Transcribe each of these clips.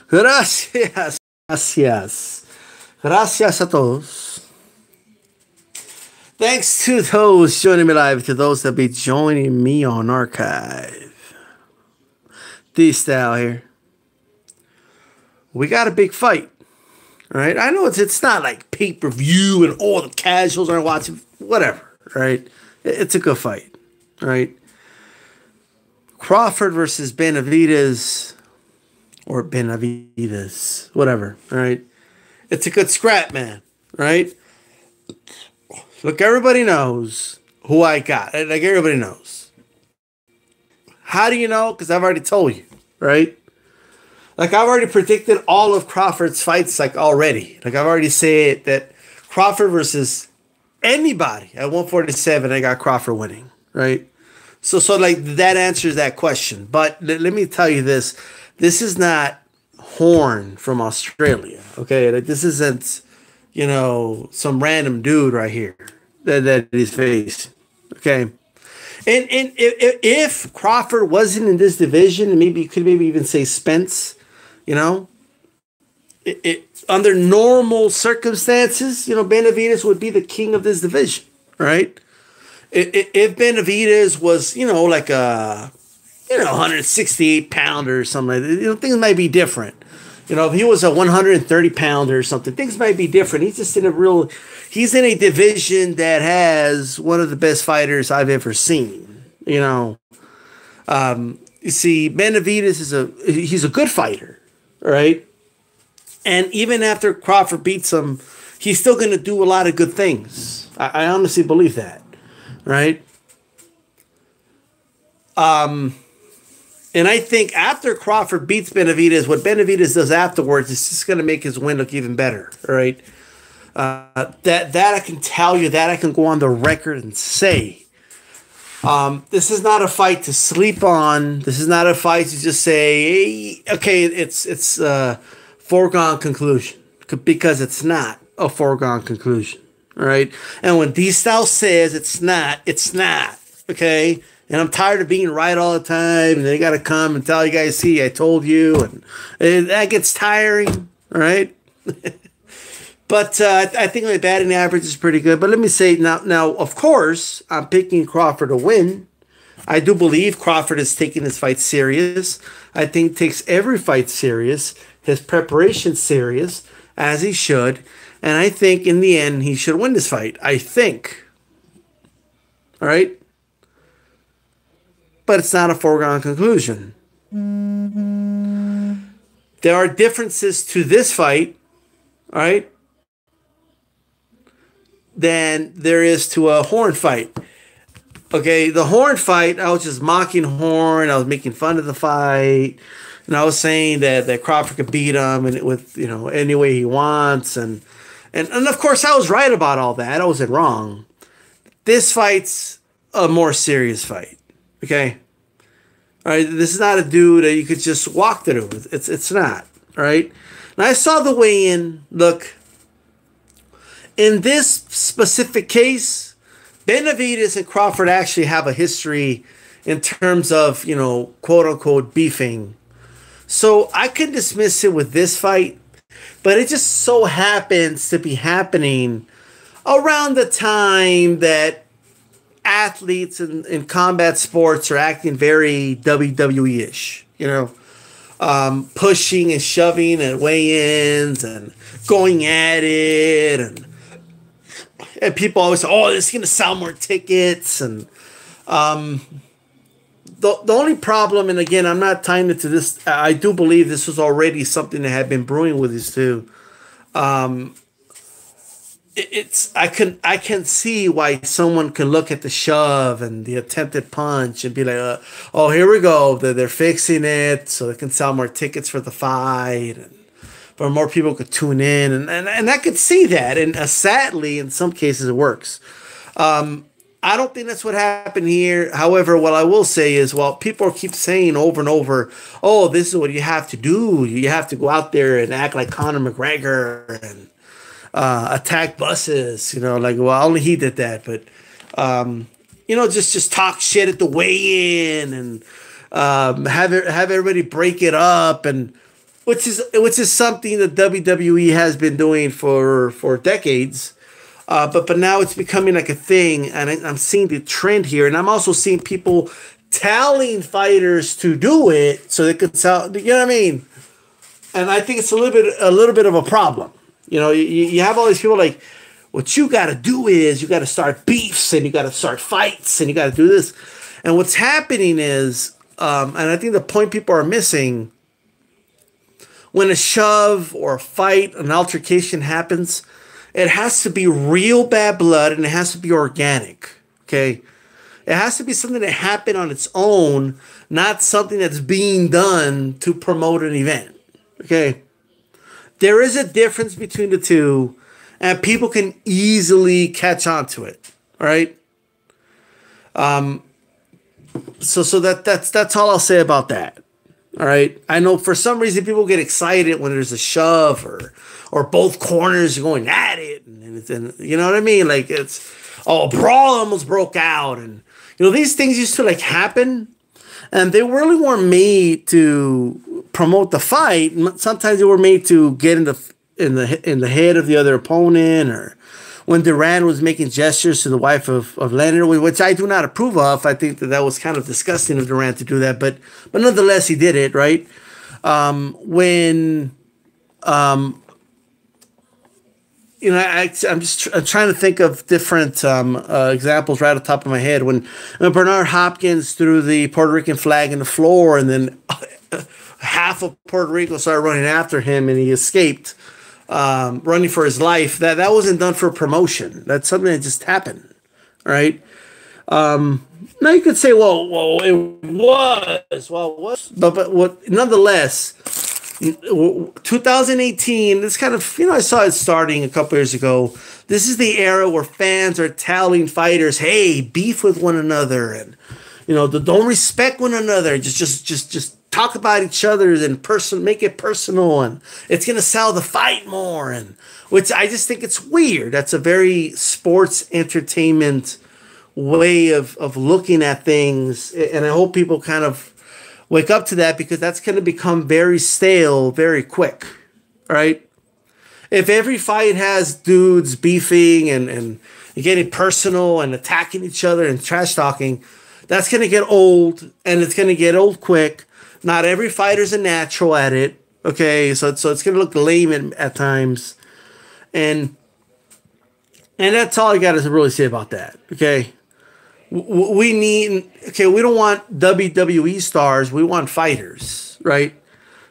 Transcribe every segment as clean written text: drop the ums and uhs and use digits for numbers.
Gracias. Gracias. Gracias a todos. Thanks to those joining me live, to those that be joining me on archive. D-Style here. We got a big fight. Right? I know it's not like pay-per-view and all the casuals are watching. Whatever. Right? It's a good fight. Right? Crawford versus Benavidez. Or Benavidez. Whatever. Right? It's a good scrap, man. Right? Look, everybody knows who I got. Like, everybody knows. How do you know? Because I've already told you. Right? Like, I've already predicted all of Crawford's fights, like, already. Like, I've already said that Crawford versus anybody at 147, I got Crawford winning, right? So like, that answers that question. But let me tell you this. This is not Horn from Australia, okay? Like, this isn't, some random dude right here that he's facing, okay? And if Crawford wasn't in this division, maybe you could even say Spence. Under normal circumstances, Benavidez would be the king of this division, right? If Benavidez was, like a, 168 pounder or something like that, things might be different. If he was a 130 pounder or something, things might be different. He's in a division that has one of the best fighters I've ever seen. You see, Benavidez he's a good fighter. Right? And even after Crawford beats him, he's still going to do a lot of good things. I honestly believe that. Right? And I think after Crawford beats Benavidez, what Benavidez does afterwards is just going to make his win look even better. Right? That I can tell you, that I can go on the record and say. This is not a fight to sleep on. This is not a fight to just say, hey, okay, it's a foregone conclusion, because it's not a foregone conclusion, all right? And when D-Style says it's not, okay? And I'm tired of being right all the time, and they got to come and tell you guys, see, I told you, and that gets tiring, all right? But I think my batting average is pretty good. But let me say, now, of course, I'm picking Crawford to win. I do believe Crawford is taking his fight serious. I think takes every fight serious, his preparation serious, as he should. And I think in the end, he should win this fight. I think. All right? But it's not a foregone conclusion. There are differences to this fight, all right, than there is to a Horn fight. Okay, the Horn fight, I was just mocking Horn. I was making fun of the fight. And I was saying that Crawford could beat him and with, any way he wants. And of course, I was right about all that. I wasn't wrong. This fight's a more serious fight. Okay? All right, this is not a dude that you could just walk through. It's not. All right? And I saw the weigh-in. Look, in this specific case, Benavidez and Crawford actually have a history in terms of, quote-unquote beefing. So I can dismiss it with this fight, but it just so happens to be happening around the time that athletes in combat sports are acting very WWE-ish, pushing and shoving at weigh-ins and going at it, and people always say, oh, this is going to sell more tickets. And the only problem, and again, I'm not tying it to this, I do believe this was already something that had been brewing with these two. I can see why someone can look at the shove and the attempted punch and be like, oh, here we go. They're fixing it so they can sell more tickets for the fight. And for more people could tune in, and I could see that, and sadly, in some cases, it works. I don't think that's what happened here. However, what I will say is, people keep saying over and over, oh, this is what you have to do. You have to go out there and act like Conor McGregor and attack buses. Only he did that, but just talk shit at the weigh-in and have everybody break it up and. which is something that WWE has been doing for decades. But now it's becoming like a thing, and I'm seeing the trend here, and I'm also seeing people telling fighters to do it so they could sell. You know what I mean? And I think it's a little bit of a problem. You have all these people like, what you got to do is you got to start beefs and you got to start fights and you got to do this. And what's happening is, and I think the point people are missing, when a shove or a fight, an altercation happens, it has to be real bad blood and it has to be organic. Okay. It has to be something that happened on its own, not something that's being done to promote an event. Okay. There is a difference between the two, and people can easily catch on to it. All right. So that's all I'll say about that. All right. I know for some reason people get excited when there's a shove or both corners are going at it, and you know what I mean? Like a brawl almost broke out, and these things used to like happen, and they really weren't made to promote the fight. Sometimes they were made to get in the head of the other opponent, or when Durant was making gestures to the wife of Leonard, which I do not approve of. I think that was kind of disgusting of Durant to do that, but nonetheless, he did it, right? I'm trying to think of different examples right off the top of my head. When Bernard Hopkins threw the Puerto Rican flag in the floor, and then half of Puerto Rico started running after him, and he escaped. Running for his life, that wasn't done for promotion. That's something that just happened, right? Now you could say, well, it was, but what? Nonetheless, 2018. This kind of, I saw it starting a couple years ago. This is the era where fans are telling fighters, "Hey, beef with one another, and don't respect one another. Just talk about each other and make it personal, and it's gonna sell the fight more." And which I just think it's weird. That's a very sports entertainment way of looking at things, and I hope people kind of wake up to that, because that's going to become very stale very quick. Right? If every fight has dudes beefing and getting personal and attacking each other and trash talking, that's going to get old, and it's going to get old quick. Not every fighter's a natural at it, okay? So it's going to look lame at times. And that's all I got to really say about that, okay? We don't want WWE stars. We want fighters, right?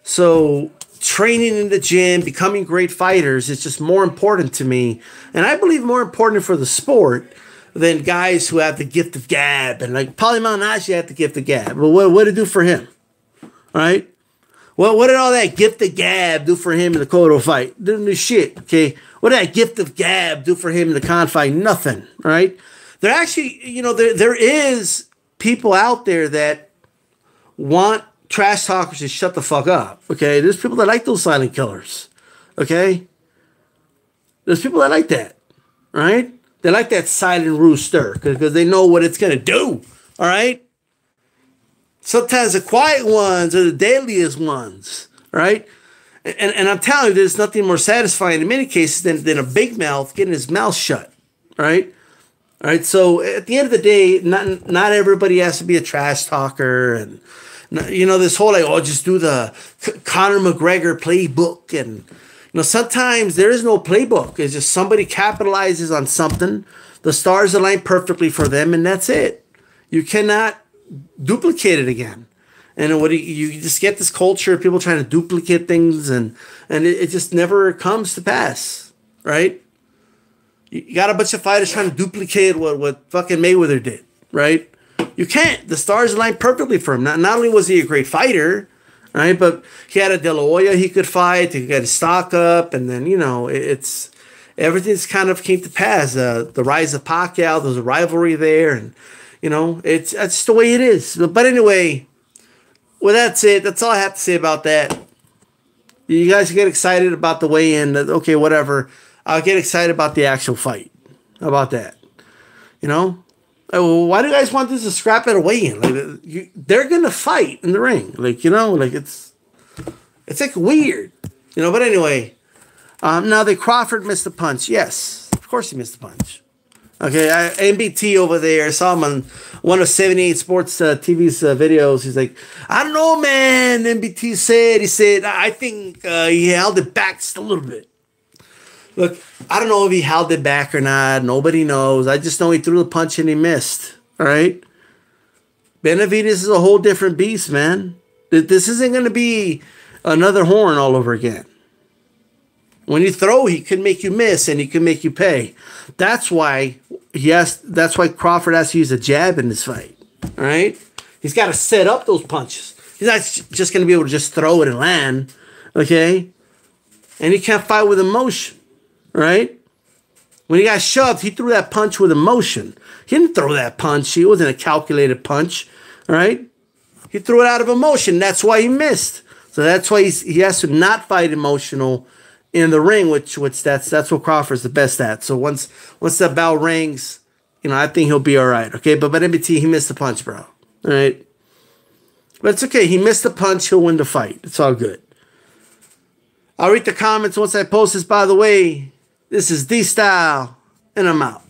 So training in the gym, becoming great fighters is just more important to me. And I believe more important for the sport than guys who have the gift of gab. And like Paulie Malignaggi had the gift of gab. Well, what did it do for him? All right. Well, what did all that gift of gab do for him in the Cotto fight? Didn't do shit. Okay. What did that gift of gab do for him in the Khan fight? Nothing. All right. There actually, there is people out there that want trash talkers to shut the fuck up. Okay. There's people that like those silent killers. Okay. There's people that like that. Right. They like that silent rooster because they know what it's going to do. All right. Sometimes the quiet ones are the deadliest ones, right? And I'm telling you, there's nothing more satisfying in many cases than a big mouth getting his mouth shut, right? All right. So at the end of the day, not everybody has to be a trash talker, and this whole just do the Conor McGregor playbook, and sometimes there is no playbook. It's just somebody capitalizes on something, the stars align perfectly for them, and that's it. You cannot duplicate it again. And you just get this culture of people trying to duplicate things, and it just never comes to pass, right? You got a bunch of fighters trying to duplicate what fucking Mayweather did, right? You can't. The stars aligned perfectly for him. Not only was he a great fighter, right, but he had a De La Hoya he could fight, he got his stock up, and then, it's everything's kind of came to pass. The rise of Pacquiao, there's a rivalry there, and that's the way it is. But anyway, well, that's it. That's all I have to say about that. You guys get excited about the weigh-in. Okay, whatever. I'll get excited about the actual fight. How about that? Why do you guys want this to scrap at a weigh-in? Like, they're going to fight in the ring. Like, it's It's like weird, you know. But anyway, now the Crawford missed the punch. Yes, of course he missed the punch. Okay, MBT over there, I saw him on one of 78 Sports TV's videos. He's like, I don't know, man. MBT said, I think he held it back just a little bit. Look, I don't know if he held it back or not. Nobody knows. I just know he threw the punch and he missed. All right? Benavidez is a whole different beast, man. This isn't going to be another Horn all over again. When you throw, he can make you miss and he can make you pay. That's why Crawford has to use a jab in this fight. All right? He's got to set up those punches. He's not just going to be able to just throw it and land. Okay? And he can't fight with emotion. Right? When he got shoved, he threw that punch with emotion. He didn't throw that punch. It wasn't a calculated punch. Right? He threw it out of emotion. That's why he missed. So that's why he has to not fight emotional in the ring, which that's what Crawford's the best at. So once that bell rings, you know, I think he'll be all right. Okay, but MBT, he missed the punch, bro. All right, but it's okay. He missed the punch. He'll win the fight. It's all good. I'll read the comments once I post this. By the way, this is D-Style, and I'm out.